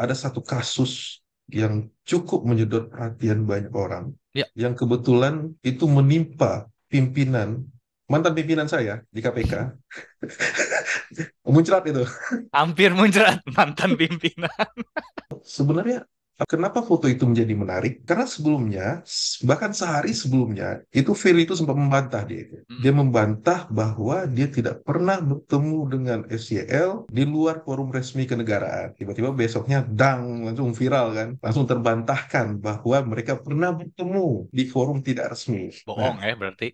ada satu kasus yang cukup menyedot perhatian banyak orang, Ya, yang kebetulan itu menimpa pimpinan, mantan pimpinan saya di KPK, muncrat itu. hampir muncrat mantan pimpinan. Sebenarnya kenapa foto itu menjadi menarik? Karena sebelumnya, bahkan sehari sebelumnya, itu Firly itu sempat membantah dia itu. Dia Mm. membantah bahwa dia tidak pernah bertemu dengan SYL di luar forum resmi kenegaraan. Tiba-tiba besoknya, dang, langsung viral kan. Langsung terbantahkan bahwa mereka pernah bertemu di forum tidak resmi. Nah, Bohong ya berarti.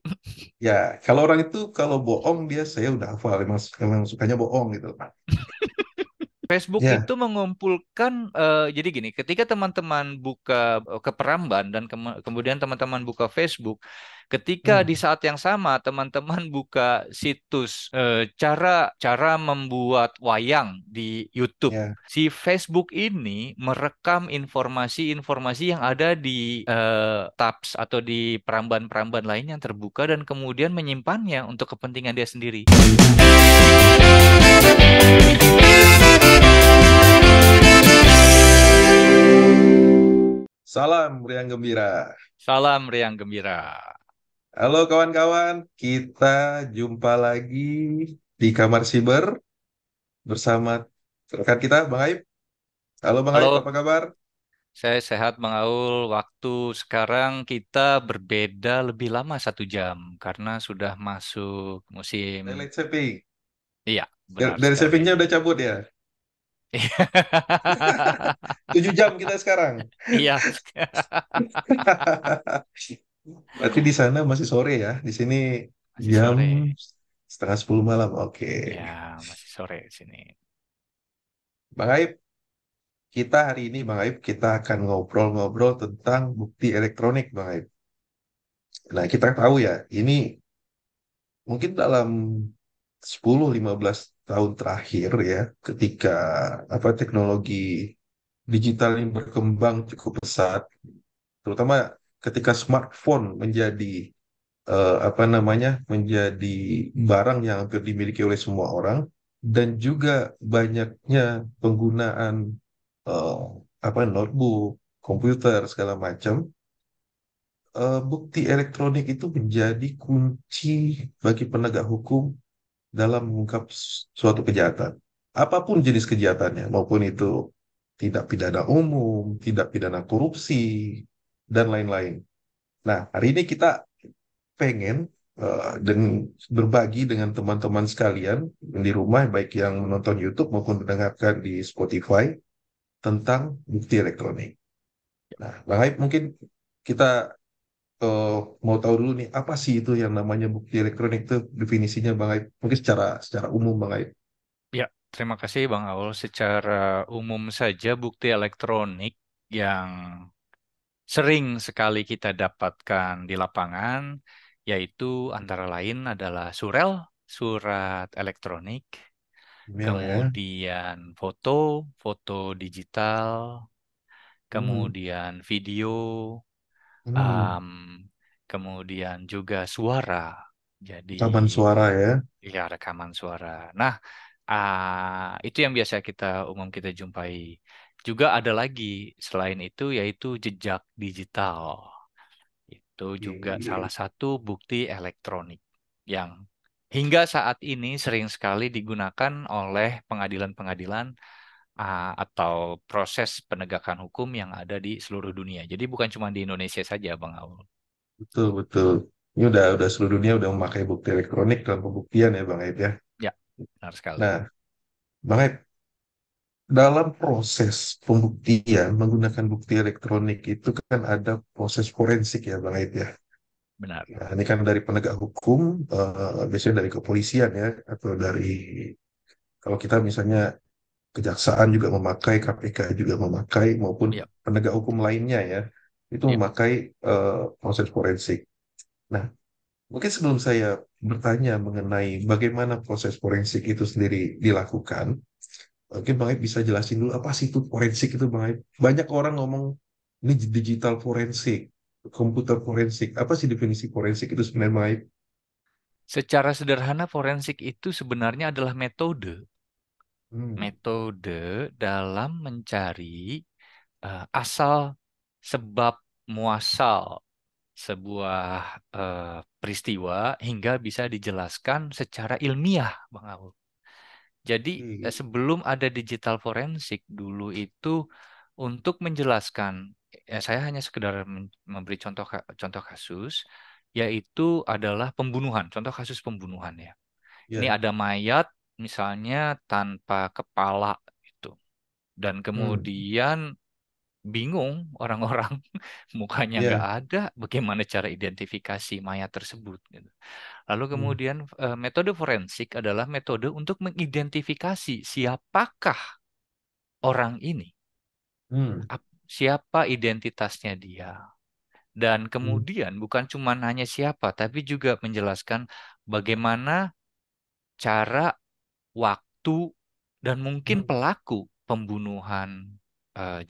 ya, kalau orang itu, kalau bohong, dia saya udah hafal, emang sukanya bohong gitu. Facebook Ya, itu mengumpulkan, jadi gini, ketika teman-teman buka keperamban dan kemudian teman-teman buka Facebook, ketika di hmm, saat yang sama teman-teman buka situs cara cara membuat wayang di YouTube, ya. si Facebook ini merekam informasi-informasi yang ada di tabs atau di peramban-peramban lain yang terbuka dan kemudian menyimpannya untuk kepentingan dia sendiri. Salam riang gembira. Salam riang gembira. Halo kawan-kawan, kita jumpa lagi di Kamar Siber bersama rekan kita Bang Aib. Halo Bang Aib, Halo, apa kabar? saya sehat Bang Aul. Waktu sekarang kita berbeda lebih lama 1 jam karena sudah masuk musim. Daylight saving. Iya, Dari, benar dari sekali. savingnya udah cabut ya. 7 jam kita sekarang. Iya, Berarti di sana masih sore ya. Di sini masih jam sore. setengah 10 malam. Oke. Ya, masih sore di sini. Bang Aib, kita hari ini Bang Aib, kita akan ngobrol-ngobrol tentang bukti elektronik Bang Aib. Nah, kita tahu ya, ini mungkin dalam 10-15 tahun terakhir ya, ketika teknologi digital ini berkembang cukup pesat, terutama ketika smartphone menjadi menjadi barang yang hampir dimiliki oleh semua orang, dan juga banyaknya penggunaan eh, notebook, komputer segala macam, bukti elektronik itu menjadi kunci bagi penegak hukum dalam mengungkap suatu kejahatan. Apapun jenis kejahatannya, maupun itu tindak pidana umum, tindak pidana korupsi, dan lain-lain. Nah, hari ini kita pengen dan berbagi dengan teman-teman sekalian di rumah, baik yang menonton YouTube maupun mendengarkan di Spotify, tentang bukti elektronik. Nah, Bang Haib, mungkin kita eh, mau tahu dulu nih, apa sih itu yang namanya bukti elektronik itu, definisinya Bang Haib? Mungkin secara umum Bang Haib. Ya, terima kasih Bang Aul. Secara umum saja bukti elektronik yang sering sekali kita dapatkan di lapangan, yaitu antara lain adalah surel, surat elektronik, Email ya. kemudian foto, foto digital, Hmm. kemudian video, Hmm. am, kemudian juga suara. Jadi, Rekaman suara ya. ya rekaman suara. Nah, itu yang biasa kita jumpai. Juga ada lagi selain itu yaitu jejak digital. Itu juga Oke. salah satu bukti elektronik yang hingga saat ini sering sekali digunakan oleh pengadilan-pengadilan atau proses penegakan hukum yang ada di seluruh dunia. Jadi bukan cuma di Indonesia saja, Bang Aul. Betul, betul. Ini udah seluruh dunia udah memakai bukti elektronik dalam pembuktian ya Bang Aib ya. Ya, benar sekali. Nah, Bang Aib, dalam proses pembuktian menggunakan bukti elektronik itu kan ada proses forensik ya Bang Aib ya. Benar. Nah, ini kan dari penegak hukum, biasanya dari kepolisian ya, atau dari, kalau kita misalnya kejaksaan juga memakai, KPK juga memakai, maupun Ya, penegak hukum lainnya ya, itu ya. memakai proses forensik. Nah, mungkin sebelum saya bertanya mengenai bagaimana proses forensik itu sendiri dilakukan, mungkin Bang Aib bisa jelasin dulu apa sih itu forensik itu Bang Aib. Banyak orang ngomong ini digital forensik, komputer forensik. Apa sih definisi forensik itu sebenarnya Bang Aib? Secara sederhana forensik itu sebenarnya adalah metode. Hmm. metode dalam mencari asal sebab muasal sebuah peristiwa hingga bisa dijelaskan secara ilmiah, Bang Aul. Jadi Oke. sebelum ada digital forensik dulu itu untuk menjelaskan, saya hanya sekedar memberi contoh kasus, yaitu adalah pembunuhan, contoh kasus pembunuhan ya. Ini Ya. ada mayat misalnya tanpa kepala itu, dan Hmm. kemudian bingung orang-orang mukanya nggak Ya. ada, bagaimana cara identifikasi mayat tersebut gitu. Lalu Hmm. kemudian metode forensik adalah metode untuk mengidentifikasi siapakah orang ini, Hmm. siapa identitasnya dia. Dan Hmm. kemudian bukan cuma hanya siapa, tapi juga menjelaskan bagaimana cara, waktu, dan mungkin Hmm. pelaku pembunuhan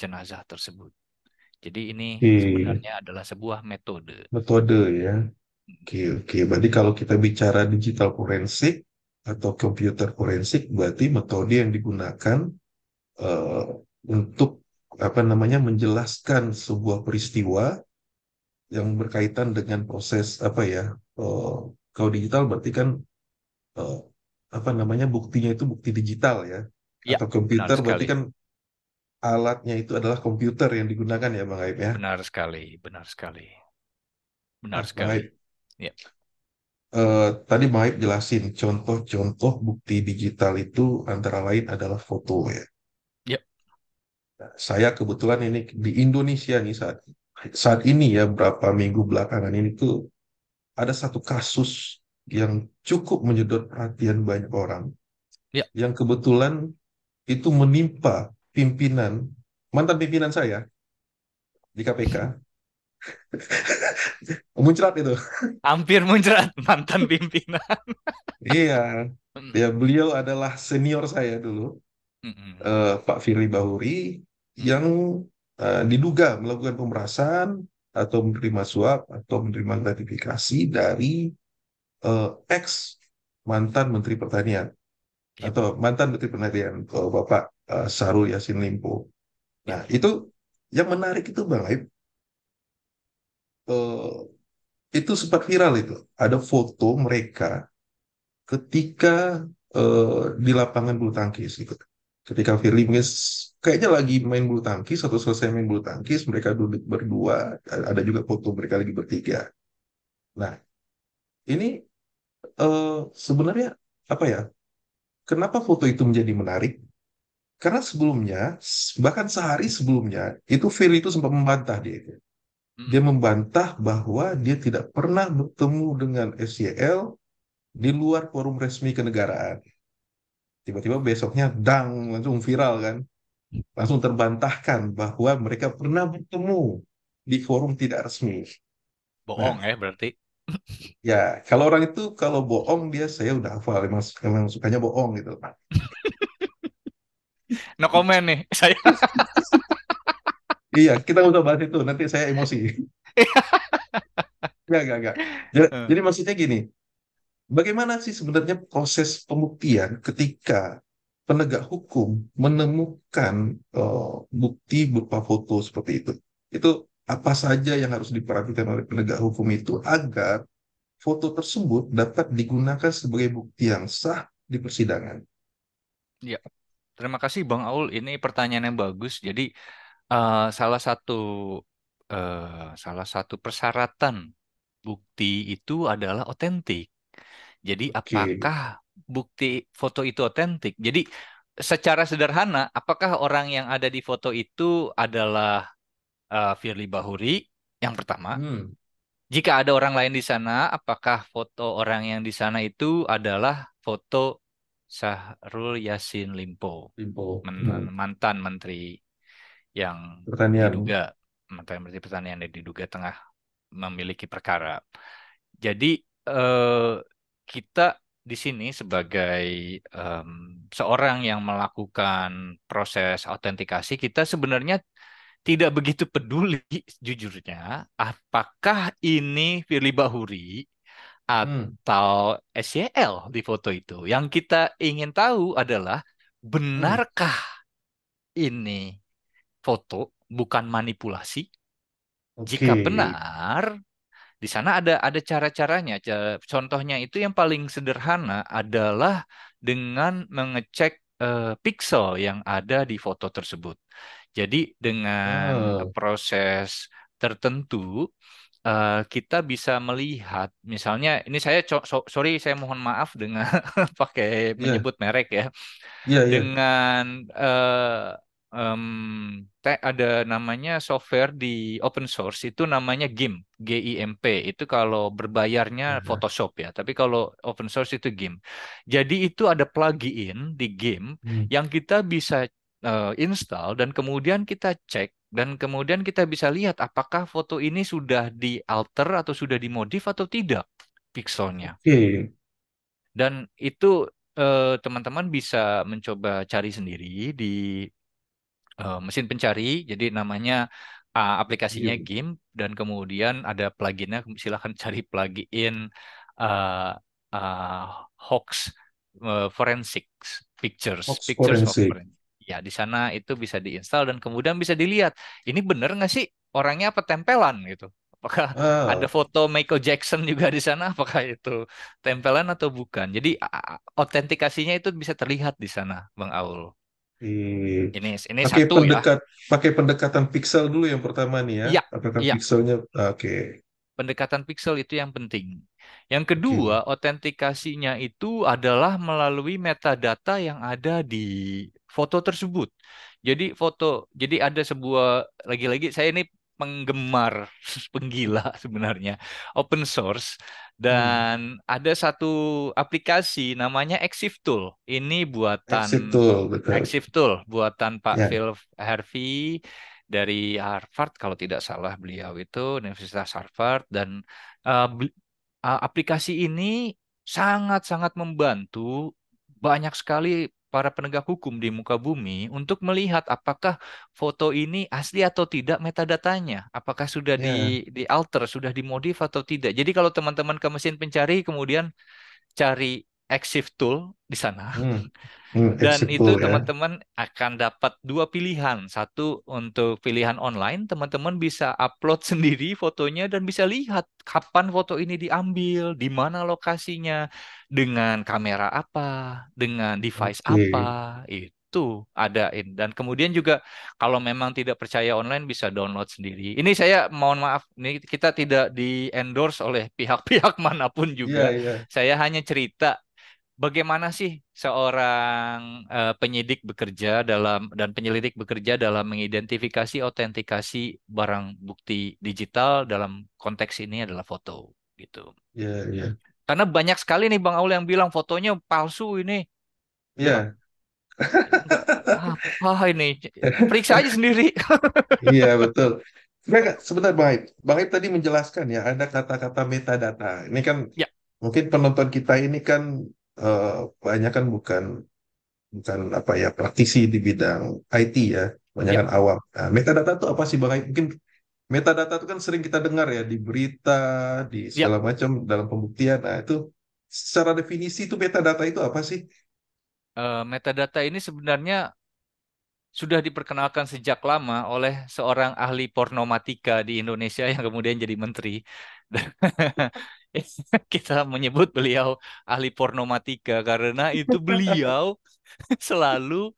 jenazah tersebut. Jadi ini Oke. sebenarnya adalah sebuah metode. Metode ya. Oke, oke. Berarti kalau kita bicara digital forensik atau computer forensik, berarti metode yang digunakan eh, untuk apa namanya menjelaskan sebuah peristiwa yang berkaitan dengan proses apa ya? eh, Kalau digital berarti kan eh, apa namanya buktinya itu bukti digital ya. Ya, Atau benar komputer berarti sekali. kan alatnya itu adalah komputer yang digunakan ya Bang Aib ya. Benar sekali, benar sekali. Benar Nah, Bang sekali. Aib, Ya, tadi Bang Aib jelasin contoh-contoh bukti digital itu antara lain adalah foto ya. ya, Nah, saya kebetulan ini di Indonesia nih saat ini ya berapa minggu belakangan ini tuh ada satu kasus yang cukup menyedot perhatian banyak orang ya. yang kebetulan itu menimpa pimpinan mantan pimpinan saya di KPK. Muncrat itu. Hampir muncrat mantan pimpinan. Iya, Mm, ya beliau adalah senior saya dulu, mm, mm, Pak Firly Bahuri, mm. yang diduga melakukan pemerasan atau menerima suap atau menerima gratifikasi dari ex mantan Menteri Pertanian Ya, atau mantan Menteri Pertanian, Bapak Syahrul Yassin Limpo. ya, Nah, itu yang menarik itu Bang Aib, eh, itu sempat viral itu. Ada foto mereka ketika di lapangan bulu tangkis gitu. Ketika Firly mungkin kayaknya lagi main bulu tangkis atau selesai main bulu tangkis, mereka duduk berdua, ada juga foto mereka lagi bertiga. Nah, ini sebenarnya apa ya? Kenapa foto itu menjadi menarik? Karena sebelumnya, bahkan sehari sebelumnya, itu Firly itu sempat membantah dia itu. Dia mm. membantah bahwa dia tidak pernah bertemu dengan SYL di luar forum resmi kenegaraan. Tiba-tiba besoknya dang langsung viral kan, langsung terbantahkan bahwa mereka pernah bertemu di forum tidak resmi. Nah, Bohong ya berarti. ya kalau orang itu kalau bohong dia saya udah hafal emang sukanya bohong gitu. No comment nih. Saya. Iya, kita nggak usah bahas itu, nanti saya emosi. Enggak. Eh, Jadi maksudnya gini, bagaimana sih sebenarnya proses pembuktian ketika penegak hukum menemukan bukti berupa foto seperti itu? Itu apa saja yang harus diperhatikan oleh penegak hukum itu agar foto tersebut dapat digunakan sebagai bukti yang sah di persidangan? Ya, terima kasih Bang Aul. Ini pertanyaan yang bagus. Jadi salah satu salah satu persyaratan bukti itu adalah otentik. Jadi Oke. apakah bukti foto itu otentik? Jadi secara sederhana, apakah orang yang ada di foto itu adalah Firly Bahuri? Yang pertama, Hmm, jika ada orang lain di sana, apakah foto orang yang di sana itu adalah foto Syahrul Yassin Limpo, info. Hmm, mantan menteri yang pertanian. diduga mantan menteri pertanian yang diduga tengah memiliki perkara. Jadi eh, kita di sini sebagai em, seorang yang melakukan proses autentikasi, kita sebenarnya tidak begitu peduli jujurnya apakah ini Firly Bahuri Hmm, atau SYL di foto itu. Yang kita ingin tahu adalah Hmm, benarkah ini foto bukan manipulasi? oke. Jika benar, di sana ada cara-caranya. Contohnya itu yang paling sederhana adalah dengan mengecek pixel yang ada di foto tersebut. Jadi dengan Ah, proses tertentu kita bisa melihat, misalnya ini saya sorry saya mohon maaf dengan pakai iya, menyebut merek ya, iya, iya. dengan ada namanya software di open source itu namanya GIMP, GIMP. Itu kalau berbayarnya Nah, Photoshop ya, tapi kalau open source itu GIMP. Jadi itu ada plugin di GIMP hmm, yang kita bisa install dan kemudian kita cek dan kemudian kita bisa lihat apakah foto ini sudah dialter atau sudah dimodif atau tidak pixelnya. oke. Dan itu teman-teman bisa mencoba cari sendiri di mesin pencari. Jadi namanya aplikasinya Iya. GIMP dan kemudian ada pluginnya. Silahkan cari plugin uh, uh, Hoax Forensics Fox Pictures of Forensic. Forensics. Ya, di sana itu bisa diinstal dan kemudian bisa dilihat ini bener nggak sih orangnya apa tempelan gitu. Apakah ada Ah, foto Michael Jackson juga di sana? Apakah itu tempelan atau bukan? Jadi autentikasinya itu bisa terlihat di sana, Bang Aul. eh, Ini pakai satu ya. pakai pendekatan pixel dulu yang pertama nih ya. Iya, Apakah iya. pixelnya? Oke, Pendekatan pixel itu yang penting. Yang kedua, oke. autentikasinya itu adalah melalui metadata yang ada di foto tersebut. Jadi jadi ada sebuah, lagi-lagi saya ini penggemar, penggila sebenarnya, open source. Hmm. Dan ada satu aplikasi namanya Exif Tool. Ini buatan Exit tool, betul. Exif Tool, buatan Pak Ya, Phil Harvey dari Harvard kalau tidak salah beliau itu Universitas Harvard dan aplikasi ini sangat-sangat membantu banyak sekali para penegak hukum di muka bumi untuk melihat apakah foto ini asli atau tidak metadatanya, apakah sudah ya. di alter, sudah dimodif atau tidak. Jadi kalau teman-teman ke mesin pencari kemudian cari Exif Tool di sana, Hmm. Hmm, dan exit itu tool ya. teman-teman akan dapat dua pilihan. Satu untuk pilihan online, teman-teman bisa upload sendiri fotonya dan bisa lihat kapan foto ini diambil, di mana lokasinya, dengan kamera apa, dengan device Oke. apa. Itu adain. Dan kemudian juga kalau memang tidak percaya online bisa download sendiri. Ini saya mohon maaf, ini kita tidak di endorse oleh pihak-pihak manapun Iya, juga. iya. Saya hanya cerita bagaimana sih seorang penyidik bekerja dalam dan penyelidik bekerja dalam mengidentifikasi autentikasi barang bukti digital dalam konteks ini adalah foto gitu. Iya, iya. Karena banyak sekali nih Bang Aul yang bilang fotonya palsu ini. Ya, Iya. enggak apa ini. Periksa aja sendiri. Iya, betul. Sebentar, baik. Baik tadi menjelaskan ya, ada kata-kata metadata. Ini kan Ya, mungkin penonton kita ini kan eh, banyak kan bukan bukan apa ya praktisi di bidang IT ya, banyak ya. kan awam. Nah, metadata itu apa sih, Bang? Mungkin metadata itu kan sering kita dengar ya di berita, di Ya, segala macam dalam pembuktian. Nah, itu secara definisi itu metadata itu apa sih? metadata ini sebenarnya sudah diperkenalkan sejak lama oleh seorang ahli pornomatika di Indonesia yang kemudian jadi menteri. Dan kita menyebut beliau ahli pornomatika karena itu beliau selalu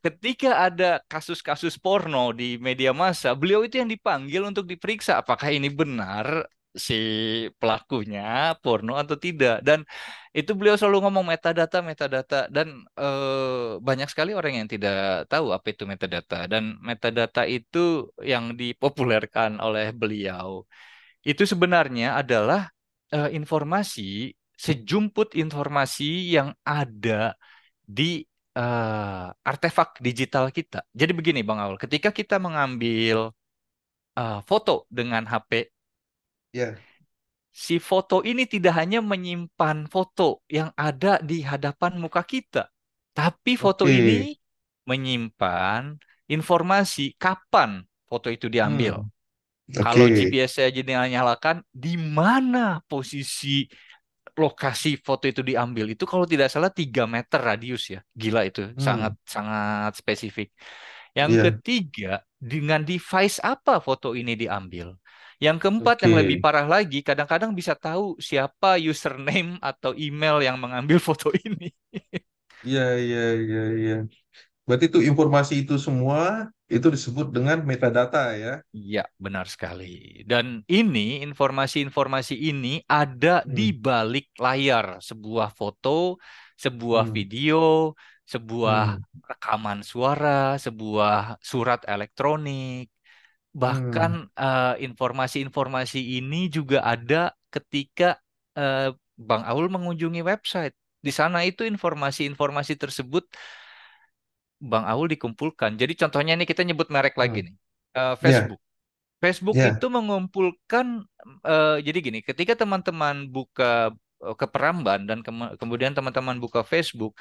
ketika ada kasus-kasus porno di media massa, beliau itu yang dipanggil untuk diperiksa apakah ini benar si pelakunya porno atau tidak. Dan itu beliau selalu ngomong metadata, metadata. Dan banyak sekali orang yang tidak tahu apa itu metadata. Dan metadata itu yang dipopulerkan oleh beliau. Itu sebenarnya adalah informasi, sejumput informasi yang ada di artefak digital kita. Jadi begini Bang Aul, ketika kita mengambil foto dengan HP, Ya, si foto ini tidak hanya menyimpan foto yang ada di hadapan muka kita, tapi foto oke. ini menyimpan informasi kapan foto itu diambil. Hmm, Kalau oke. GPS saja dinyalakan, di mana posisi lokasi foto itu diambil itu kalau tidak salah 3 meter radius ya. Gila itu, sangat Hmm, sangat spesifik. Yang iya, ketiga, dengan device apa foto ini diambil. Yang keempat, yang lebih oke. parah lagi, kadang-kadang bisa tahu siapa username atau email yang mengambil foto ini. Iya, iya, iya, iya. Berarti itu informasi itu semua itu disebut dengan metadata ya. Iya, benar sekali. Dan ini, informasi-informasi ini ada di Hmm, balik layar sebuah foto, sebuah hmm, video, sebuah hmm, rekaman suara, sebuah surat elektronik. Bahkan hmm. informasi-informasi ini juga ada ketika eh, Bang Aul mengunjungi website. Di sana itu informasi-informasi tersebut Bang Aul dikumpulkan. Jadi contohnya ini kita nyebut merek lagi Hmm. nih. Ya, Facebook. Facebook ya. itu mengumpulkan jadi gini, ketika teman-teman buka keperamban dan kemudian teman-teman buka Facebook,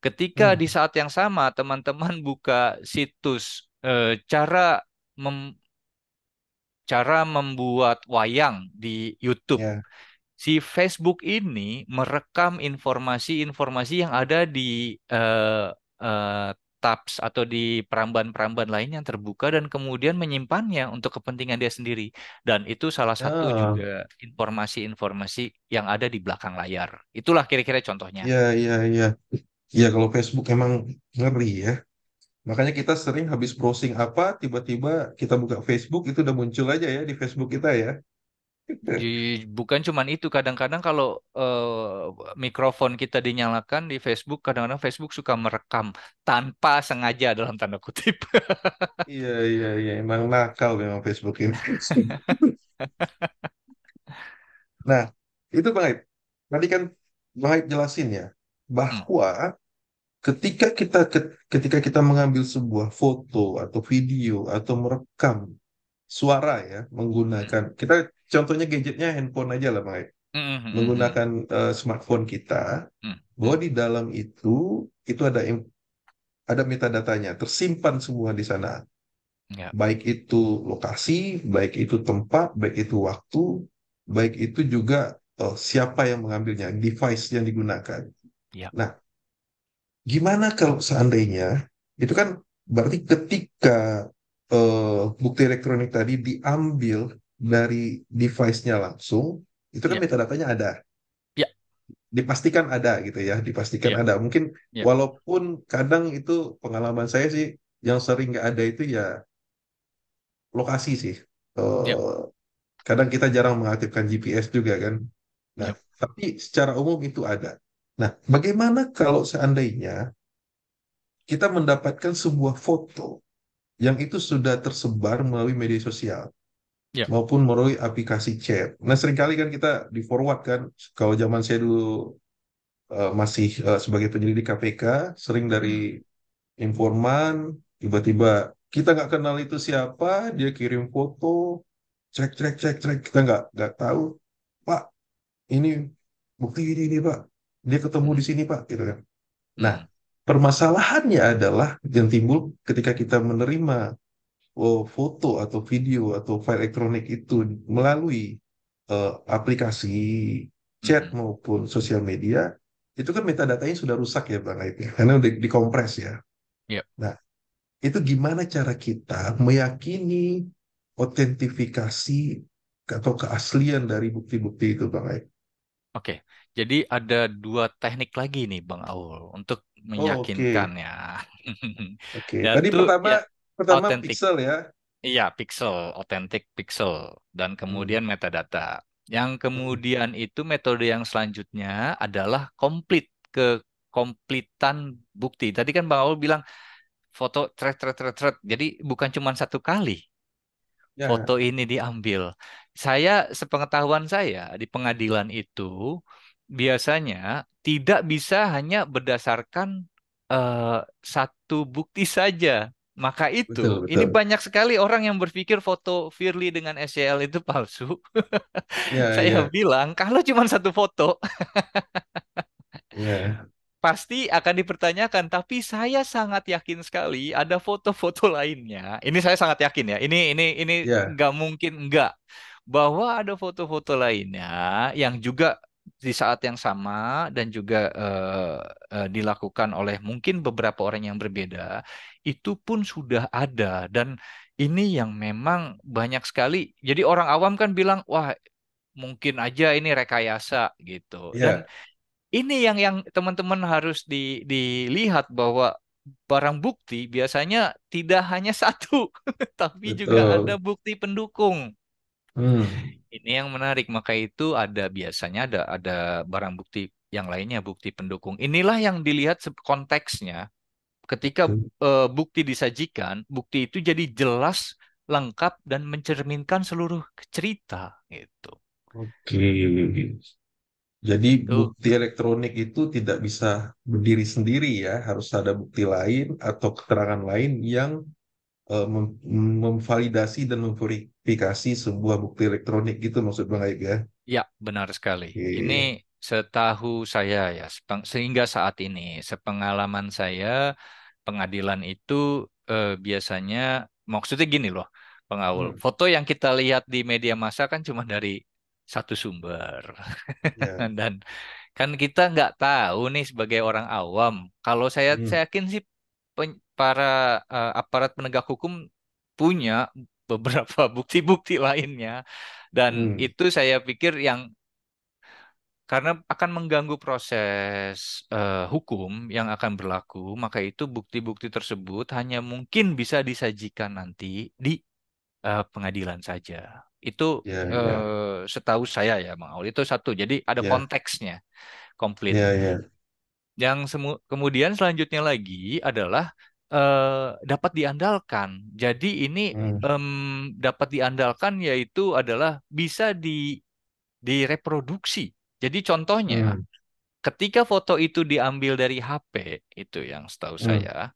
ketika Hmm, di saat yang sama teman-teman buka situs cara membuat wayang di YouTube. ya. Si Facebook ini merekam informasi-informasi yang ada di eh, eh, tabs atau di peramban-peramban lain yang terbuka dan kemudian menyimpannya untuk kepentingan dia sendiri. Dan itu salah satu Ah, juga informasi-informasi yang ada di belakang layar. Itulah kira-kira contohnya. ya, ya, ya. Ya, kalau Facebook emang ngeri ya. Makanya kita sering habis browsing apa, tiba-tiba kita buka Facebook, itu udah muncul aja ya di Facebook kita ya. Bukan cuman itu, kadang-kadang kalau mikrofon kita dinyalakan di Facebook, kadang-kadang Facebook suka merekam tanpa sengaja dalam tanda kutip. Iya, iya, iya. Emang nakal memang Facebook ini. Nah, itu Bang Aib. Tadi kan Bang Aib jelasin ya, Hmm, bahwa ketika kita mengambil sebuah foto atau video atau merekam suara ya, hmm, menggunakan, kita contohnya gadgetnya handphone aja lah Bang Aib. hmm, hmm, hmm, hmm, Menggunakan smartphone kita, hmm, bahwa hmm. di dalam itu ada metadatanya, tersimpan semua di sana. Ya, Baik itu lokasi, baik itu tempat, baik itu waktu, baik itu juga siapa yang mengambilnya, device yang digunakan. ya, Nah, gimana kalau seandainya itu kan berarti ketika bukti elektronik tadi diambil dari device-nya langsung, itu kan ya, metadatanya ada, ya, dipastikan ada gitu ya, dipastikan ya, ada. Mungkin ya, walaupun kadang itu pengalaman saya sih yang sering nggak ada itu ya lokasi sih. ya, Eh, Kadang kita jarang mengaktifkan GPS juga kan. Nah, ya, tapi secara umum itu ada. Nah, bagaimana kalau seandainya kita mendapatkan sebuah foto yang itu sudah tersebar melalui media sosial ya. maupun melalui aplikasi chat. Nah, seringkali kan kita di forward kan, kalau zaman saya dulu masih sebagai penyelidik KPK, sering dari Hmm, informan, tiba-tiba kita nggak kenal itu siapa, dia kirim foto, cek, cek, cek, cek, kita nggak tahu, Pak, ini bukti ini Pak, dia ketemu hmm, di sini Pak, gitu kan. Nah, hmm, permasalahannya adalah yang timbul ketika kita menerima foto atau video atau file elektronik itu melalui aplikasi hmm, chat hmm. maupun sosial media, itu kan metadatanya sudah rusak ya Bang Aib ya, karena udah dikompres ya. Ya, Nah, itu gimana cara kita meyakini otentifikasi atau keaslian dari bukti-bukti itu Bang Aib? oke. Jadi ada dua teknik lagi nih Bang Aul untuk Oh, oke. meyakinkannya. Oke. Tadi Yaitu pertama ya pertama autentik. pixel ya. Iya, pixel, authentic pixel, dan Hmm. kemudian metadata. Yang Hmm. kemudian itu metode yang selanjutnya adalah kompletan bukti. Tadi kan Bang Aul bilang foto tret tret tret tret. Jadi bukan cuma satu kali foto Ya, ini diambil. Sepengetahuan saya di pengadilan itu biasanya tidak bisa hanya berdasarkan eh, satu bukti saja. Maka itu, betul ini betul. banyak sekali orang yang berpikir foto Firly dengan SCL itu palsu. Ya, Saya ya, bilang, kalau cuma satu foto, ya, pasti akan dipertanyakan. Tapi saya sangat yakin sekali ada foto-foto lainnya. Ini saya sangat yakin ya. Ini ya. nggak mungkin nggak bahwa ada foto-foto lainnya yang juga di saat yang sama dan juga dilakukan oleh mungkin beberapa orang yang berbeda, itu pun sudah ada dan ini yang memang banyak sekali. Jadi orang awam kan bilang, wah mungkin aja ini rekayasa gitu. Dan Ya, ini yang teman-teman harus dilihat bahwa barang bukti biasanya tidak hanya satu, tapi juga ada betul. bukti pendukung. Hmm, Ini yang menarik, maka itu biasanya ada barang bukti yang lainnya, bukti pendukung. Inilah yang dilihat konteksnya. Ketika bukti disajikan, bukti itu jadi jelas, lengkap dan mencerminkan seluruh cerita gitu. oke. Jadi Itu bukti elektronik itu tidak bisa berdiri sendiri ya, harus ada bukti lain atau keterangan lain yang memvalidasi dan memverifikasi sebuah bukti elektronik gitu maksud Bang Aib ya. ya benar sekali. Ini Oke. setahu saya ya, sehingga saat ini sepengalaman saya pengadilan itu biasanya maksudnya gini loh, pengawul. Hmm, Foto yang kita lihat di media massa kan cuma dari satu sumber. ya. Dan kan kita nggak tahu nih sebagai orang awam. Kalau saya Hmm, yakin sih para aparat penegak hukum punya beberapa bukti-bukti lainnya. Dan hmm, itu saya pikir yang karena akan mengganggu proses hukum yang akan berlaku, maka itu bukti-bukti tersebut hanya mungkin bisa disajikan nanti di pengadilan saja. Itu ya, ya, setahu saya ya, Bang Aul. Itu satu. Jadi ada ya, konteksnya komplit. ya, ya. Yang kemudian selanjutnya lagi adalah dapat diandalkan. Jadi ini Hmm, dapat diandalkan yaitu adalah bisa direproduksi. Jadi contohnya, hmm, ketika foto itu diambil dari HP, itu yang setahu hmm, saya,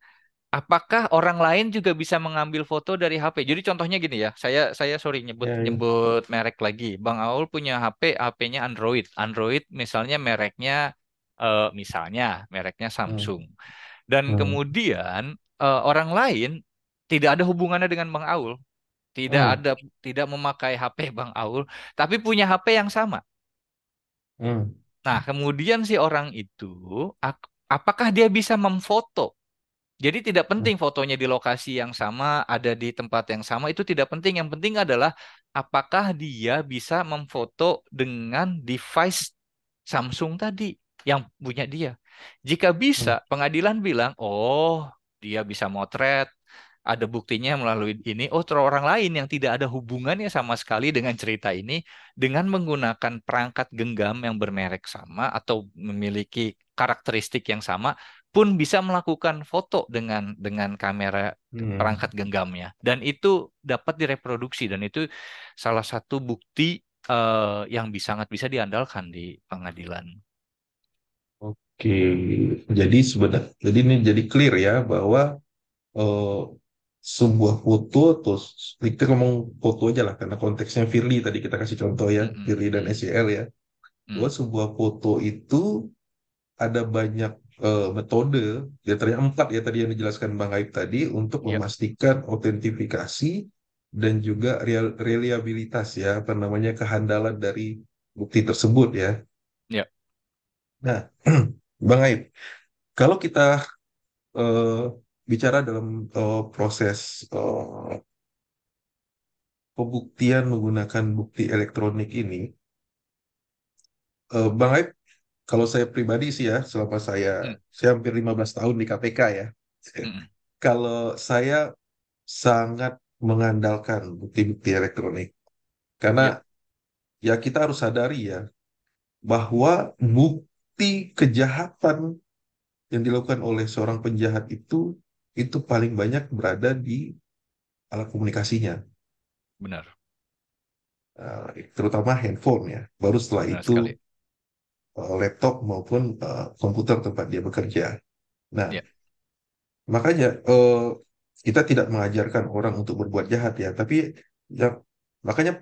apakah orang lain juga bisa mengambil foto dari HP? Jadi contohnya gini ya, saya sorry nyebut ya, ya. nyebut merek lagi. Bang Aul punya HP, HP-nya Android. Android misalnya mereknya misalnya mereknya Hmm, Samsung. Dan hmm, kemudian orang lain tidak ada hubungannya dengan Bang Aul, hmm, tidak memakai HP Bang Aul, tapi punya HP yang sama. hmm, Nah, kemudian si orang itu apakah dia bisa memfoto? Jadi tidak hmm, penting fotonya di lokasi yang sama, ada di tempat yang sama, itu tidak penting. Yang penting adalah apakah dia bisa memfoto dengan device Samsung tadi yang punya dia. Jika bisa, hmm, pengadilan bilang, oh dia bisa motret, ada buktinya melalui ini. Oh, orang lain yang tidak ada hubungannya sama sekali dengan cerita ini, dengan menggunakan perangkat genggam yang bermerek sama atau memiliki karakteristik yang sama, pun bisa melakukan foto dengan kamera perangkat hmm. genggamnya dan itu dapat direproduksi dan itu salah satu bukti yang sangat bisa diandalkan di pengadilan. Oke, jadi sebenarnya, jadi ini jadi clear ya bahwa eh, sebuah foto atau kita ngomong foto aja lah karena konteksnya Firly tadi kita kasih contoh ya Mm-mm, Firly dan mm, SCL ya bahwa mm. sebuah foto itu ada banyak metode ya ternyata empat ya tadi yang dijelaskan Bang Aib tadi untuk Ya, memastikan autentifikasi dan juga reliabilitas ya apa namanya kehandalan dari bukti tersebut ya. ya, Nah, Bang Aib, kalau kita eh, bicara dalam proses pembuktian menggunakan bukti elektronik ini, Bang Aib, kalau saya pribadi sih ya, selama mm, saya hampir 15 tahun di KPK ya, mm, kalau saya sangat mengandalkan bukti-bukti elektronik. Karena ya, ya kita harus sadari ya, bahwa bukti kejahatan yang dilakukan oleh seorang penjahat itu paling banyak berada di alat komunikasinya. benar, Terutama handphone ya. Baru setelah benar itu sekali. laptop maupun komputer tempat dia bekerja. Nah, Ya, makanya kita tidak mengajarkan orang untuk berbuat jahat ya, tapi yang makanya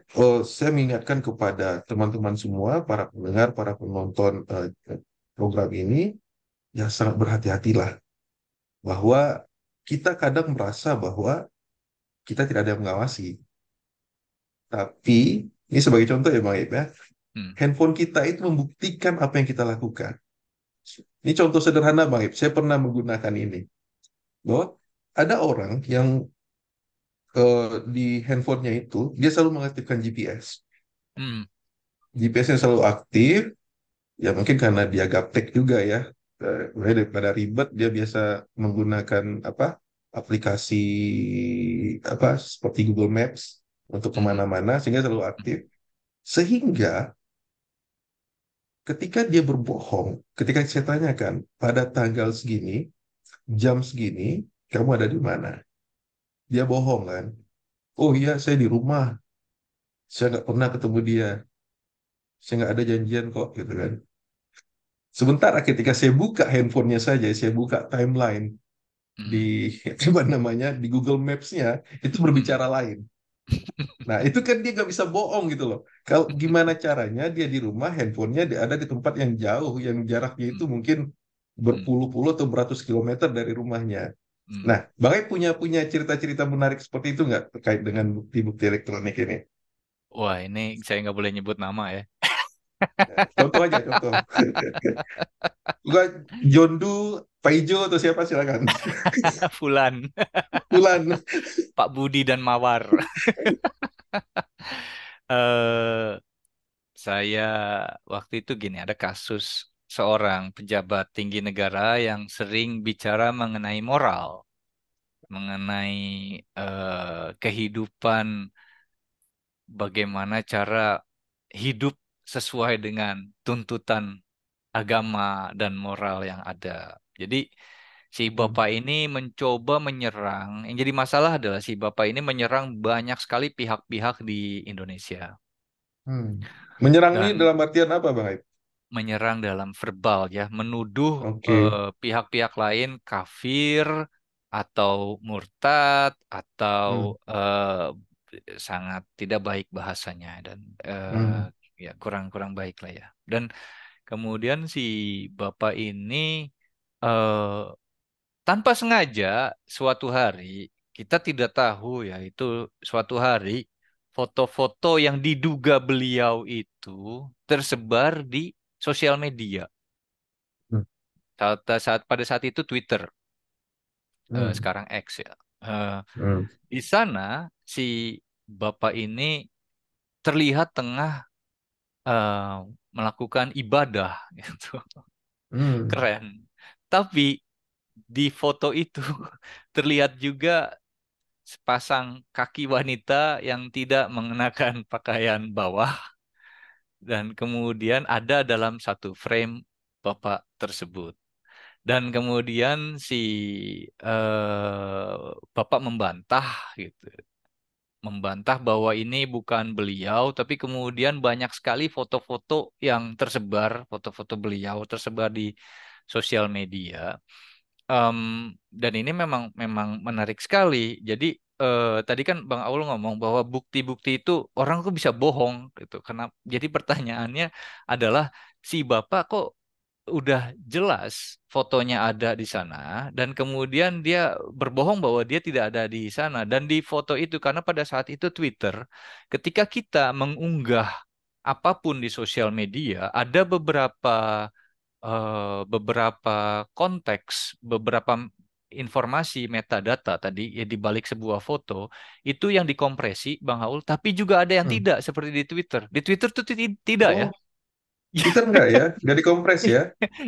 saya mengingatkan kepada teman-teman semua, para pendengar, para penonton program ini, ya sangat berhati-hatilah bahwa kita kadang merasa bahwa kita tidak ada yang mengawasi, tapi ini sebagai contoh ya Bang Ib ya, Hmm. Handphone kita itu membuktikan apa yang kita lakukan. Ini contoh sederhana Bang Ip. Saya pernah menggunakan ini. Bahwa ada orang yang di handphonenya itu, dia selalu mengaktifkan GPS. Hmm. GPS-nya selalu aktif, ya mungkin karena dia gaptek juga ya. Makanya daripada ribet, dia biasa menggunakan apa aplikasi apa seperti Google Maps untuk Hmm. kemana-mana, sehingga selalu aktif. Sehingga ketika dia berbohong, ketika saya tanyakan pada tanggal segini, jam segini, kamu ada di mana? Dia bohong kan? Oh iya, saya di rumah. Saya nggak pernah ketemu dia. Saya nggak ada janjian kok, gitu kan. Sementara ketika saya buka handphonenya saja, saya buka timeline di Hmm. apa namanya di Google Maps-nya, itu Hmm. berbicara lain. Nah, itu kan dia nggak bisa bohong gitu loh. Kalau gimana caranya dia di rumah, handphonenya ada di tempat yang jauh, yang jaraknya itu Hmm. mungkin Hmm. berpuluh-puluh atau beratus kilometer dari rumahnya. Hmm. Nah, Bang Ai punya punya cerita-cerita menarik seperti itu nggak terkait dengan bukti-bukti elektronik ini? Wah, ini saya nggak boleh nyebut nama ya. Nah, contoh aja, contoh. Bukan John Doe, Paijo atau siapa silakan. Fulan, Bulan. Pak Budi dan Mawar. eh saya waktu itu gini, ada kasus seorang pejabat tinggi negara yang sering bicara mengenai moral, mengenai kehidupan, bagaimana cara hidup sesuai dengan tuntutan agama dan moral yang ada. Jadi si Hmm. bapak ini mencoba menyerang. Yang jadi masalah adalah si bapak ini menyerang banyak sekali pihak-pihak di Indonesia Hmm. Menyerang ini dan dalam artian apa, Bang Aib? menyerang dalam verbal ya, menuduh Oke. pihak-pihak lain kafir atau murtad atau Hmm. sangat tidak baik bahasanya dan Hmm. ya kurang-kurang baik lah ya. Dan kemudian si bapak ini eh, tanpa sengaja suatu hari kita tidak tahu ya itu suatu hari foto-foto yang diduga beliau itu tersebar di sosial media. Hmm. Pada saat itu Twitter, Hmm. sekarang X ya. Eh, Hmm. di sana si bapak ini terlihat tengah eh, melakukan ibadah gitu. Hmm. Keren. Tapi di foto itu terlihat juga sepasang kaki wanita yang tidak mengenakan pakaian bawah dan kemudian ada dalam satu frame bapak tersebut. Dan kemudian si bapak membantah gitu. Membantah bahwa ini bukan beliau, tapi kemudian banyak sekali foto-foto yang tersebar, foto-foto beliau tersebar di sosial media. Em, dan ini memang memang menarik sekali. Jadi tadi kan Bang Aul ngomong bahwa bukti-bukti itu orang tuh bisa bohong gitu. Karena jadi pertanyaannya adalah si bapak kok udah jelas fotonya ada di sana dan kemudian dia berbohong bahwa dia tidak ada di sana dan di foto itu karena pada saat itu Twitter ketika kita mengunggah apapun di sosial media ada beberapa konteks, beberapa informasi metadata tadi ya di balik sebuah foto itu yang dikompresi Bang Haul, tapi juga ada yang Hmm. tidak seperti di Twitter. Di Twitter tuh tidak ya. Oh, Twitter enggak ya? Enggak dikompres ya?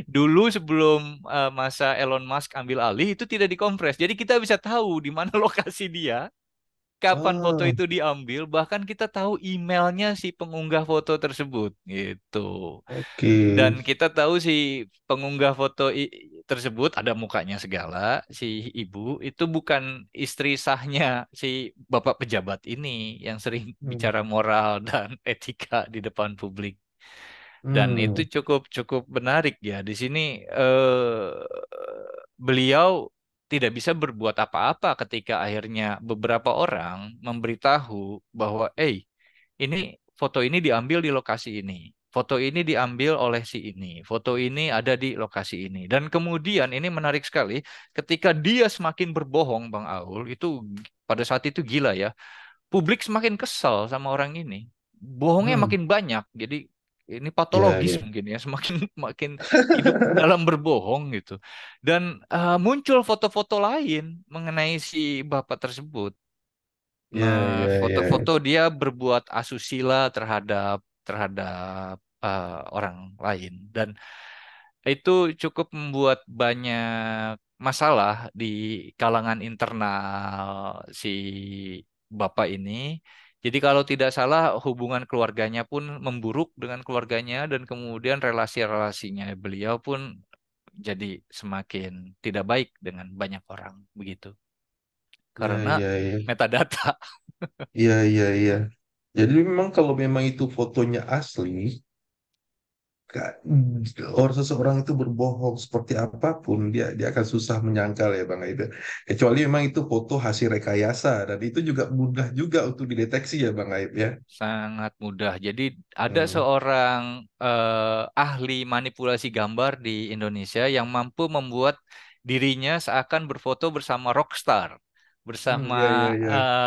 Dulu sebelum masa Elon Musk ambil alih itu tidak dikompres. Jadi kita bisa tahu di mana lokasi dia, kapan foto Ah, itu diambil, bahkan kita tahu emailnya si pengunggah foto tersebut gitu. oke. Dan kita tahu si pengunggah foto tersebut ada mukanya segala, si ibu itu bukan istri sahnya si bapak pejabat ini yang sering Hmm. bicara moral dan etika di depan publik. Dan itu Hmm. cukup cukup menarik ya. Di sini beliau tidak bisa berbuat apa-apa ketika akhirnya beberapa orang memberitahu bahwa, ini foto ini diambil di lokasi ini. Foto ini diambil oleh si ini. Foto ini ada di lokasi ini. Dan kemudian ini menarik sekali, ketika dia semakin berbohong, Bang Aul, itu pada saat itu gila ya. Publik semakin kesal sama orang ini. Bohongnya Hmm. makin banyak. Jadi ini Ya, patologis ya, mungkin ya, semakin makin hidup dalam berbohong gitu. Dan muncul foto-foto lain mengenai si bapak tersebut. ya, ya, ya, Foto-foto dia berbuat asusila terhadap terhadap orang lain, dan itu cukup membuat banyak masalah di kalangan internal si bapak ini. Jadi kalau tidak salah hubungan keluarganya pun memburuk dengan keluarganya, dan kemudian relasi-relasinya beliau pun jadi semakin tidak baik dengan banyak orang begitu. ya, Karena ya, ya, metadata. ya, ya, ya. Jadi memang kalau memang itu fotonya asli, orang seseorang itu berbohong seperti apapun, dia akan susah menyangkal ya Bang Aib. Kecuali memang itu foto hasil rekayasa dan itu juga mudah juga untuk dideteksi ya Bang Aib ya. Sangat mudah. Jadi ada Hmm. seorang ahli manipulasi gambar di Indonesia yang mampu membuat dirinya seakan berfoto bersama rockstar, Hmm, bersama ya, ya, ya.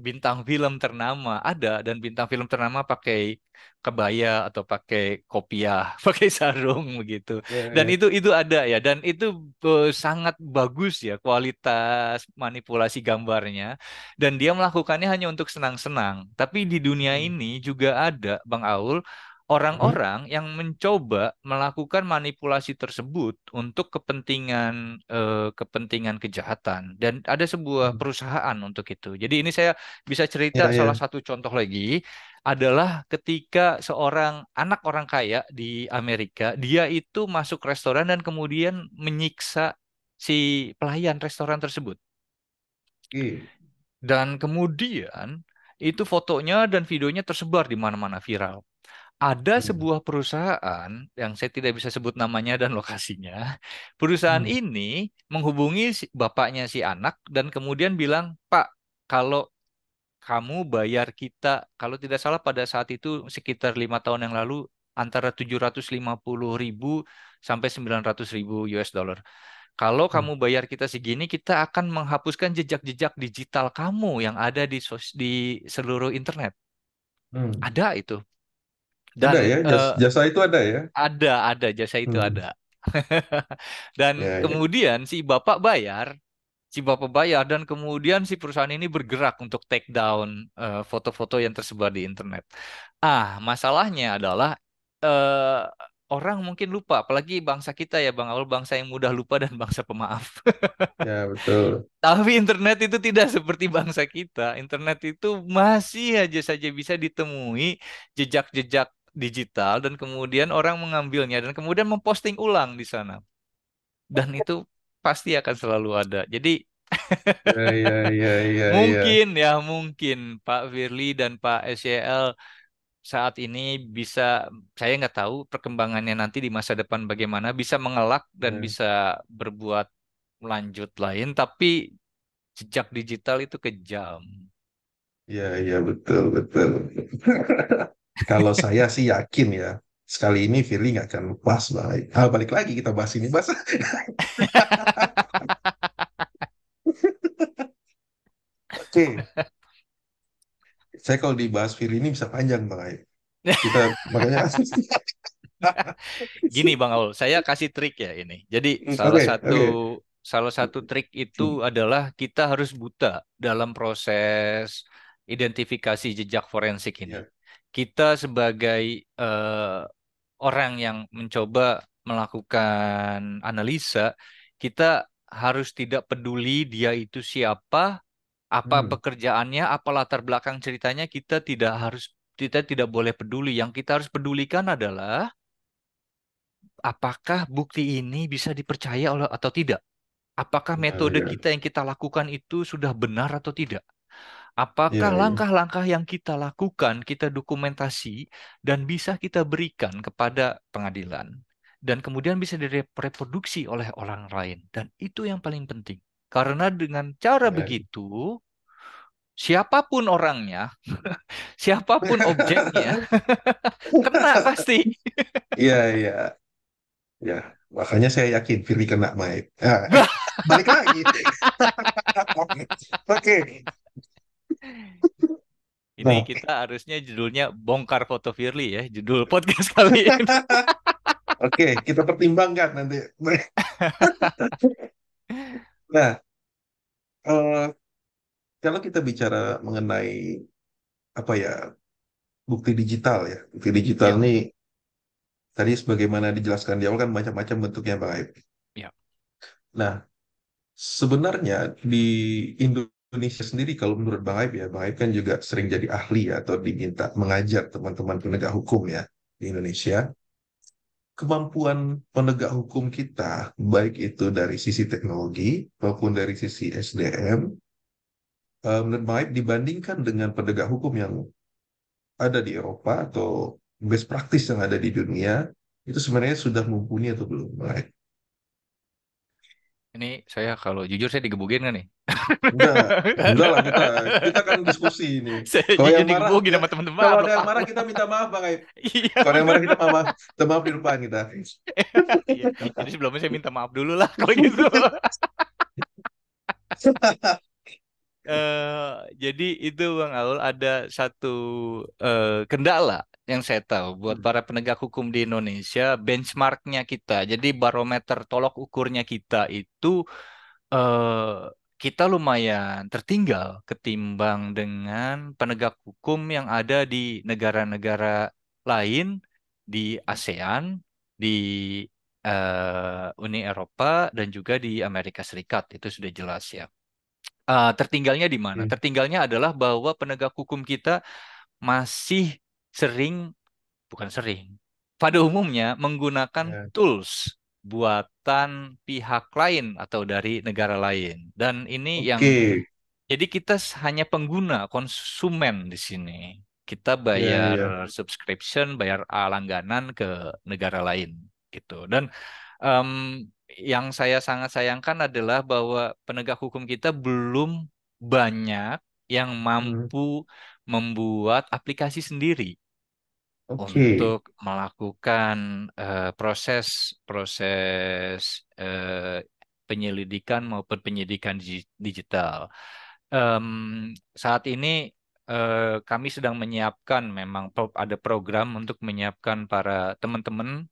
bintang film ternama. Ada, dan bintang film ternama pakai kebaya atau pakai kopiah, pakai sarung begitu. Ya, Dan ya. itu ada ya, dan itu sangat bagus ya kualitas manipulasi gambarnya, dan dia melakukannya hanya untuk senang-senang. Tapi di dunia Hmm. ini juga ada, Bang Aul, Hmm. orang-orang yang mencoba melakukan manipulasi tersebut untuk kepentingan kejahatan. Dan ada sebuah Hmm. perusahaan untuk itu. Jadi ini saya bisa Ya, cerita salah ya. satu contoh lagi adalah ketika seorang anak orang kaya di Amerika, dia itu masuk restoran dan kemudian menyiksa si pelayan restoran tersebut. Oke. Dan kemudian itu fotonya dan videonya tersebar di mana-mana viral. Ada Hmm. sebuah perusahaan yang saya tidak bisa sebut namanya dan lokasinya. Perusahaan Hmm. ini menghubungi bapaknya si anak dan kemudian bilang, "Pak, kalau kamu bayar kita, kalau tidak salah pada saat itu sekitar 5 tahun yang lalu, antara 750.000 sampai 900.000 US dollar. Kalau Hmm. kamu bayar kita segini, kita akan menghapuskan jejak-jejak digital kamu yang ada di seluruh internet." Hmm. Ada itu. Ada Dan ya, jasa itu ada ya. ada jasa itu Hmm. ada. Dan Ya, ya. kemudian si bapak bayar dan kemudian si perusahaan ini bergerak untuk take down foto-foto yang tersebar di internet. Masalahnya adalah eh, orang mungkin lupa, apalagi bangsa kita ya Bang Aul, bangsa yang mudah lupa dan bangsa pemaaf. Ya, betul. Tapi internet itu tidak seperti bangsa kita. Internet itu masih aja saja bisa ditemui jejak-jejak digital, dan kemudian orang mengambilnya dan kemudian memposting ulang di sana. Dan itu pasti akan selalu ada. Jadi Ya, ya, ya, ya, ya. mungkin Pak Firly dan Pak SYL saat ini bisa, saya nggak tahu perkembangannya nanti di masa depan bagaimana, bisa mengelak dan Ya, bisa berbuat lanjut lain, tapi jejak digital itu kejam. ya, ya, betul, betul. Kalau saya sih yakin ya, sekali ini Firly nggak akan lepas, baik. Balik lagi kita bahas ini, bahas. Oke, saya kalau dibahas Firly ini bisa panjang, Bang Aib. Kita makanya. Gini Bang Aul, saya kasih trik ya ini. Jadi salah Oke, satu oke. salah satu trik itu adalah kita harus buta dalam proses identifikasi jejak forensik ini. Ya, Kita sebagai eh, orang yang mencoba melakukan analisa, kita harus tidak peduli dia itu siapa, apa hmm, pekerjaannya, apa latar belakang ceritanya, kita tidak boleh peduli. Yang kita harus pedulikan adalah apakah bukti ini bisa dipercaya oleh atau tidak? Apakah ya, metode ya, kita yang kita lakukan itu sudah benar atau tidak? ya, Apakah ya, langkah-langkah yang kita lakukan, kita dokumentasi, dan bisa kita berikan kepada pengadilan, dan kemudian bisa direproduksi oleh orang lain. Dan itu yang paling penting. Karena dengan cara ya. begitu, siapapun orangnya, siapapun objeknya, kena pasti. Iya, iya, ya. Makanya saya yakin Firly kena main. Balik lagi. Oke, Ini Nah, kita harusnya judulnya Bongkar Foto Firly ya, judul podcast kali ini. oke, kita pertimbangkan nanti. Nah, eh, kalau kita bicara mengenai apa ya, bukti digital ya, bukti digital Ya, ini tadi sebagaimana dijelaskan di awal kan macam-macam bentuknya Bang Aib. ya. Nah, sebenarnya di Indonesia sendiri kalau menurut Bang Aib kan juga sering jadi ahli ya, atau diminta mengajar teman-teman penegak hukum ya di Indonesia. Kemampuan penegak hukum kita, baik itu dari sisi teknologi maupun dari sisi SDM, menurut Bang Aib dibandingkan dengan penegak hukum yang ada di Eropa atau best practice yang ada di dunia, itu sebenarnya sudah mumpuni atau belum, Bang Aib? Ini saya kalau jujur saya digebukin kan nih. Enggak, enggak lah, kita kita kan diskusi ini. Saya Kalau jujur yang marah, digebukin sama teman-teman. kalau Ah, ada belum yang marah tahu. kita minta maaf Bang Aib. Iya Kalau yang benar. marah kita minta maaf di depan kita. Iya. Jadi sebelumnya saya minta maaf dulu lah kalau gitu. Jadi itu Bang Aul ada satu kendala yang saya tahu buat para penegak hukum di Indonesia, benchmarknya kita, jadi barometer tolok ukurnya kita itu kita lumayan tertinggal ketimbang dengan penegak hukum yang ada di negara-negara lain, di ASEAN, di Uni Eropa, dan juga di Amerika Serikat. Itu sudah jelas ya. Tertinggalnya di mana? Oke. Tertinggalnya adalah bahwa penegak hukum kita masih sering, bukan sering, pada umumnya menggunakan Ya. tools buatan pihak lain atau dari negara lain. Dan ini yang Oke. jadi kita hanya pengguna, konsumen di sini. Kita Ya, bayar ya. subscription, bayar langganan ke negara lain gitu. Dan em, yang saya sangat sayangkan adalah bahwa penegak hukum kita belum banyak yang Hmm. mampu membuat aplikasi sendiri Oke. untuk melakukan proses proses penyelidikan maupun penyidikan digital. Em, Saat ini kami sedang menyiapkan, memang ada program untuk menyiapkan para teman-teman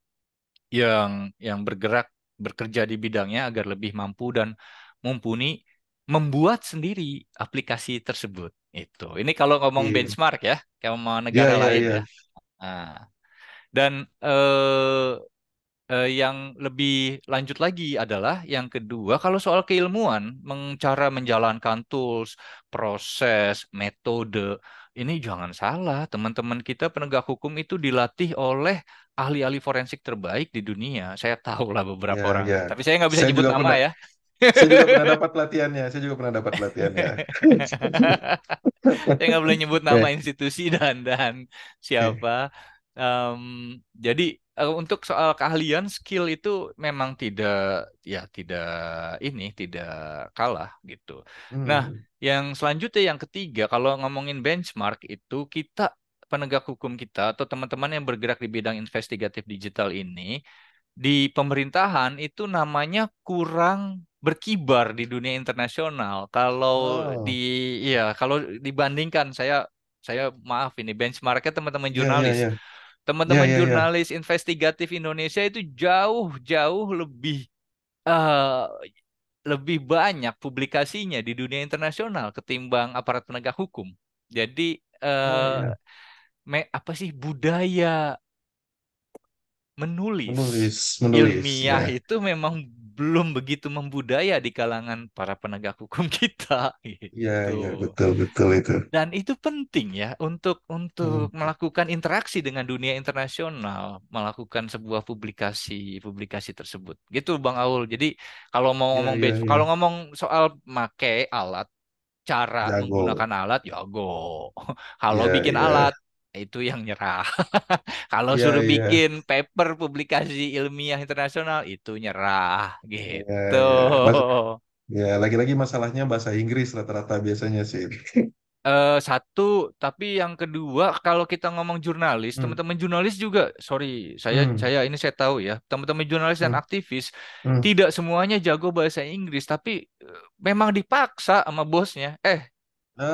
yang bergerak bekerja di bidangnya agar lebih mampu dan mumpuni membuat sendiri aplikasi tersebut. Itu. Ini kalau ngomong Oke. benchmark ya, kalau mau Ya, negara ya, lain ya. ya. Nah, dan yang lebih lanjut lagi adalah yang kedua, kalau soal keilmuan, cara menjalankan tools, proses, metode, ini jangan salah. Teman-teman kita penegak hukum itu dilatih oleh ahli-ahli forensik terbaik di dunia. Saya tahu lah beberapa Ya, orang. ya. Tapi saya nggak bisa Saya nyebut juga nama pernah ya. saya juga pernah dapat pelatihannya. Saya juga pernah dapat pelatihannya. Saya nggak boleh nyebut nama Ya, institusi dan oke. siapa. Em, jadi untuk soal keahlian, skill itu memang tidak tidak kalah gitu. Nah, Hmm. yang selanjutnya yang ketiga, kalau ngomongin benchmark itu kita penegak hukum kita atau teman-teman yang bergerak di bidang investigatif digital ini di pemerintahan itu namanya kurang berkibar di dunia internasional. Oh, Kalau dibandingkan saya maaf ini benchmarknya teman-teman ya, ya, jurnalis. ya. Ya, Teman-teman ya, ya. jurnalis investigatif Indonesia itu jauh-jauh eh, lebih banyak publikasinya di dunia internasional ketimbang aparat penegak hukum. Jadi Oh, eh, ya. apa sih budaya menulis Menulis, ilmiah ya. itu memang belum begitu membudaya di kalangan para penegak hukum kita Ya, gitu. ya, betul, betul itu. Dan itu penting ya untuk Hmm. melakukan interaksi dengan dunia internasional, melakukan sebuah publikasi tersebut. Gitu Bang Aul. Jadi Ya, ya, ya. kalau ngomong soal make alat, cara Jago. menggunakan alat, ya go. Kalau Ya, bikin ya. alat itu yang nyerah. Kalau Ya, suruh ya. bikin paper publikasi ilmiah internasional itu nyerah Ya, gitu. ya. Ya, lagi-lagi masalahnya bahasa Inggris rata-rata biasanya sih. Satu, tapi yang kedua kalau kita ngomong jurnalis, Hmm. teman-teman jurnalis juga, sorry, Hmm. saya tahu ya, teman-teman jurnalis dan Hmm. aktivis Hmm. tidak semuanya jago bahasa Inggris, tapi memang dipaksa sama bosnya.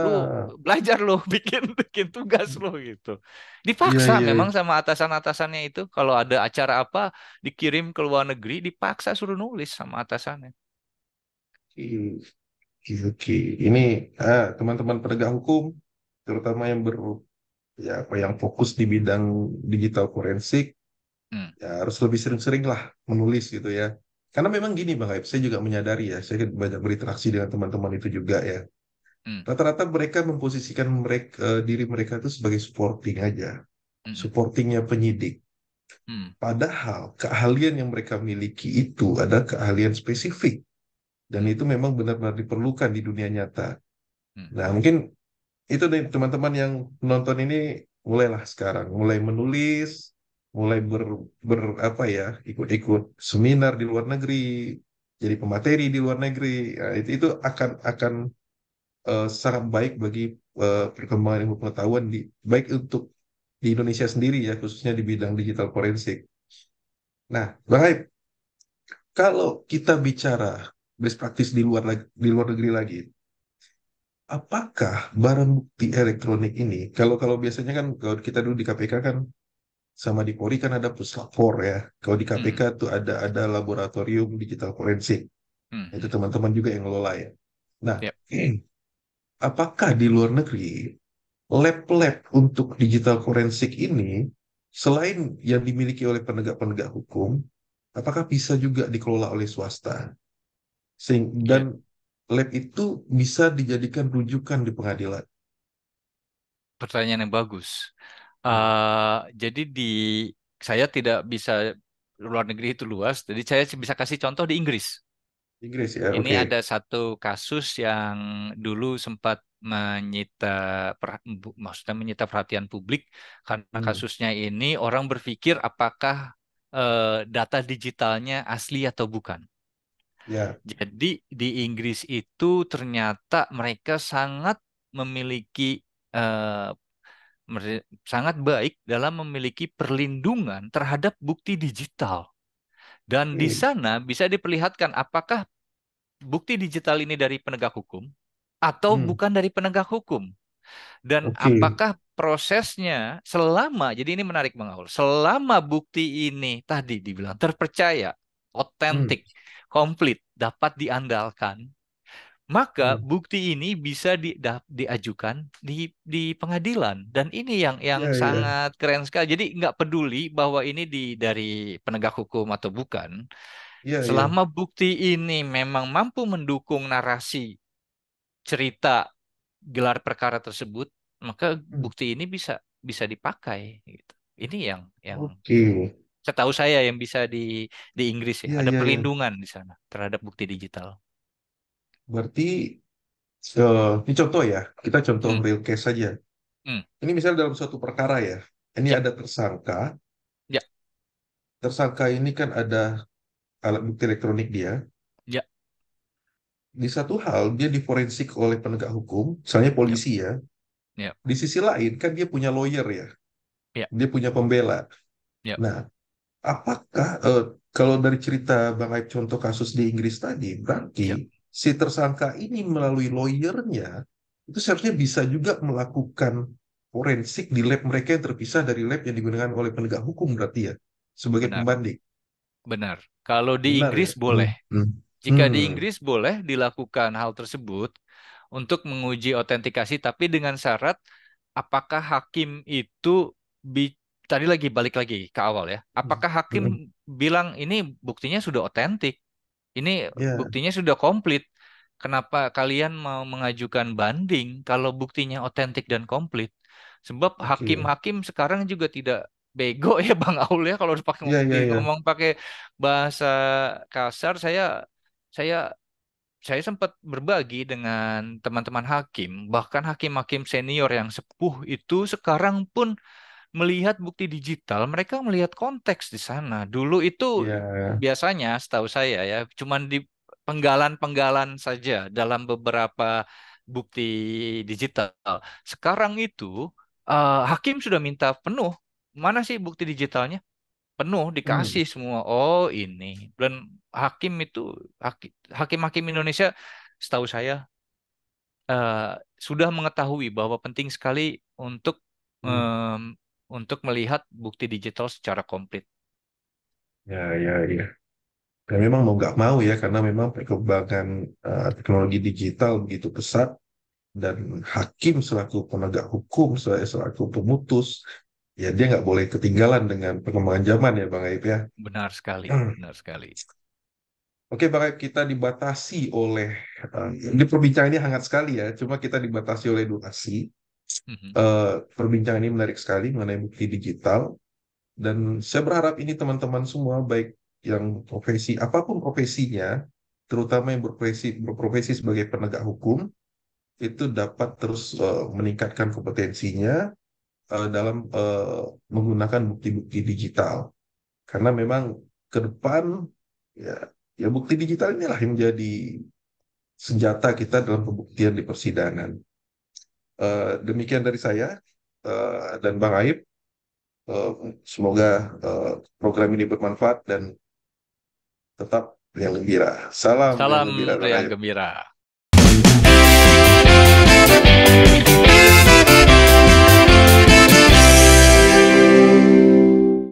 Lu Ah, belajar lo bikin bikin tugas lo gitu. iya Dipaksa iya. memang sama atasan-atasannya itu kalau ada acara apa dikirim ke luar negeri dipaksa suruh nulis sama atasannya. Oke, oke. Oke. Ini teman-teman penegak hukum, terutama yang ya apa yang fokus di bidang digital forensik, Hmm, ya harus lebih sering-sering lah menulis gitu ya. Karena memang gini Bang Aib, saya juga menyadari ya, saya kan banyak berinteraksi dengan teman-teman itu juga ya. hmm, Rata-rata mereka memposisikan diri mereka itu sebagai supporting aja, hmm, supportingnya penyidik. hmm, Padahal keahlian yang mereka miliki itu ada keahlian spesifik dan hmm, itu memang benar-benar diperlukan di dunia nyata. hmm, Nah, mungkin itu nih teman-teman yang nonton ini mulailah sekarang, mulai menulis, mulai apa ya, ikut-ikut seminar di luar negeri, jadi pemateri di luar negeri. Nah, itu akan sangat baik bagi perkembangan ilmu pengetahuan baik untuk di Indonesia sendiri ya, khususnya di bidang digital forensik. Nah, Bang Aib, kalau kita bicara best practice di luar negeri lagi, apakah barang bukti elektronik ini, kalau kalau biasanya kan kalau kita dulu di KPK kan sama di Polri kan ada puslapor ya. Kalau di KPK hmm, tuh ada laboratorium digital forensik. hmm, Itu hmm. teman-teman juga yang ngelola ya. Nah, Yap. apakah di luar negeri lab-lab untuk digital forensik ini selain yang dimiliki oleh penegak-penegak hukum, apakah bisa juga dikelola oleh swasta? Dan Ya, lab itu bisa dijadikan rujukan di pengadilan. pertanyaan yang bagus. Hmm. Jadi saya tidak bisa luar negeri itu luas, jadi saya bisa kasih contoh di Inggris. Inggris ya, Ini oke. ada satu kasus yang dulu sempat menyita maksudnya menyita perhatian publik karena Hmm. kasusnya ini orang berpikir apakah data digitalnya asli atau bukan. Ya, Jadi di Inggris itu ternyata mereka sangat memiliki eh, sangat baik dalam memiliki perlindungan terhadap bukti digital. Dan di oke. sana bisa diperlihatkan apakah bukti digital ini dari penegak hukum atau Hmm. bukan dari penegak hukum. Dan Oke. apakah prosesnya selama, jadi ini menarik Bang Aul, selama bukti ini tadi dibilang terpercaya, Hmm. otentik, komplit, dapat diandalkan, maka Hmm. bukti ini bisa diajukan di pengadilan. Dan ini yang Ya, ya. sangat keren sekali. Jadi nggak peduli bahwa ini dari penegak hukum atau bukan, Iya, iya. selama bukti ini memang mampu mendukung narasi cerita gelar perkara tersebut, maka Hmm. bukti ini bisa bisa dipakai gitu. Ini yang Oke. setahu saya yang bisa di Inggris ya, Iya, ada iya, iya. perlindungan di sana terhadap bukti digital. Berarti ini contoh ya. Kita contoh Hmm, real case saja. hmm, Ini misalnya dalam suatu perkara ya. Ini ya, ada tersangka. ya, Tersangka ini kan ada alat bukti elektronik dia. ya, Di satu hal dia diforensik oleh penegak hukum, misalnya ya, polisi ya. ya, Di sisi lain kan dia punya lawyer ya. ya, Dia punya pembela. ya, Nah, apakah kalau dari cerita Bang Aib contoh kasus di Inggris tadi, berarti ya, si tersangka ini melalui lawyernya itu seharusnya bisa juga melakukan forensik di lab mereka yang terpisah dari lab yang digunakan oleh penegak hukum berarti ya sebagai benar, pembanding. benar. Kalau di Benar ya? Inggris boleh. Hmm. Hmm. Jika di Hmm. Inggris boleh dilakukan hal tersebut untuk menguji otentikasi, tapi dengan syarat apakah hakim itu bi- tadi lagi balik lagi ke awal ya. Apakah hakim Hmm. bilang ini buktinya sudah otentik, ini Ya, buktinya sudah komplit. Kenapa kalian mau mengajukan banding kalau buktinya otentik dan komplit? Sebab oke. hakim-hakim sekarang juga tidak bego ya Bang Aul ya kalau pakai Ya, ya, ya. ngomong pakai bahasa kasar saya saya sempat berbagi dengan teman-teman hakim, bahkan hakim-hakim senior yang sepuh itu sekarang pun melihat bukti digital, mereka melihat konteks di sana. Dulu itu Ya, biasanya setahu saya ya, cuman di penggalan-penggalan saja dalam beberapa bukti digital. Sekarang itu hakim sudah minta penuh. Mana sih bukti digitalnya? Penuh hmm. dikasih semua. Oh ini dan hakim itu hakim-hakim Indonesia setahu saya eh, sudah mengetahui bahwa penting sekali Hmm. untuk melihat bukti digital secara komplit. Ya, ya, ya. Dan memang mau nggak mau ya, karena memang perkembangan teknologi digital begitu pesat, dan hakim selaku penegak hukum, selaku pemutus, ya dia nggak boleh ketinggalan dengan perkembangan zaman ya Bang Aib ya. Benar sekali, benar sekali. Oke Bang Aib, kita dibatasi oleh, ini perbincangan ini hangat sekali ya, cuma kita dibatasi oleh durasi. Mhm. Perbincangan ini menarik sekali mengenai bukti digital, dan saya berharap ini teman-teman semua, baik yang profesi, apapun profesinya, terutama yang berprofesi sebagai penegak hukum, itu dapat terus meningkatkan kompetensinya dalam menggunakan bukti-bukti digital. Karena memang ke depan, ya, ya bukti digital inilah yang menjadi senjata kita dalam pembuktian di persidangan. Demikian dari saya dan Bang Aib. Eh, Semoga program ini bermanfaat dan tetap yang gembira. Salam yang Salam gembira, Bang Riang Aib. Gembira.